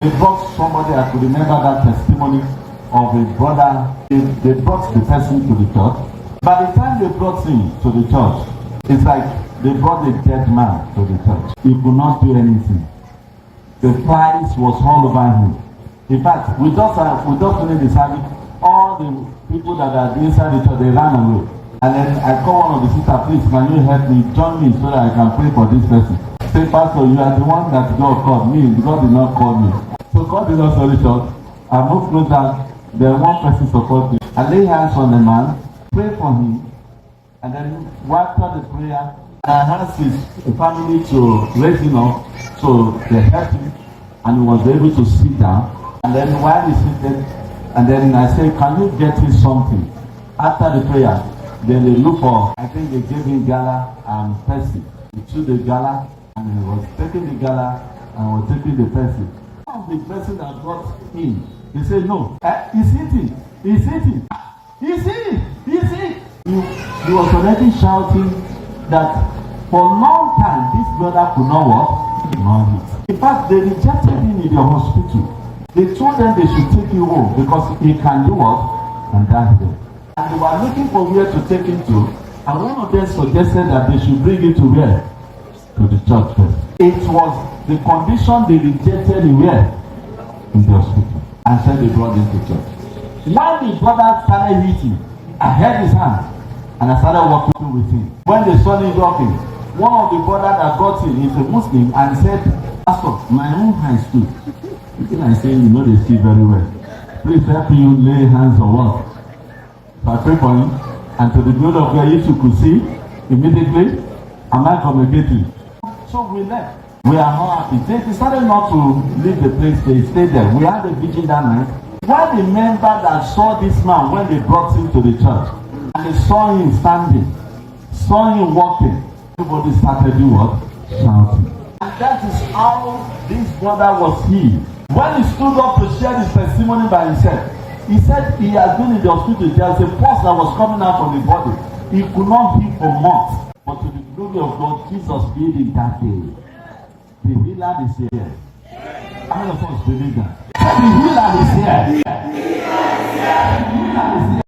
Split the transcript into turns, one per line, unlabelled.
They brought somebody, I could remember that testimony of a brother. They brought the person to the church. By the time they brought him to the church, it's like they brought a dead man to the church. He could not do anything. The flies was all over him. In fact, we just finished the service. All the people that are inside the church, they ran away. And then I call one of the sisters, please, can you help me? Join me so that I can pray for this person. Say, Pastor, you are the one that God called me. God did not call me. So God did not sorry short. I moved closer. Then one person supported me. I lay hands on the man, pray for him, and then after the prayer, I asked his family to raise him up. So they helped him, and he was able to sit down. And then while he seated, and then I said, can you get him something? After the prayer, then they look for, I think they gave him gala and Pepsi. He took the gala, and he was taking the gala, and was taking the Pepsi. One of the person that brought him, he said, no, he's eating. He's eating. He's eating. He's eating. He was already shouting that for a long time, this brother could not walk, not eat. In fact, they rejected him in the hospital. They told them they should take him home because he can do what? And die there. And they were looking for where to take him to. And one of them suggested that they should bring him to where? To the church first. It was the condition they rejected him where? In the hospital. And said they brought him to church. When the brother started eating, I held his hand and I started walking with him. When they saw him walking, one of the brothers that brought him is a Muslim and said, Pastor, my own hands too. I say, you know they see very well. Please help you lay hands on what? So I pray for him, and to the glory of God, if you could see immediately, am I communicating? So we left. We are not happy. They decided not to leave the place. They stayed there. We had a vigil that night. One the member that saw this man when they brought him to the church, and they saw him standing, saw him walking, everybody started doing what? Shouting. And that is how this brother was healed. When he stood up to share his testimony by himself, he said he has been in the hospital. There was a pus that was coming out from the body. He could not heal for months. But to the glory of God, Jesus healed him that day. The healer is here. How many of us believe that? The healer is here. The healer is here.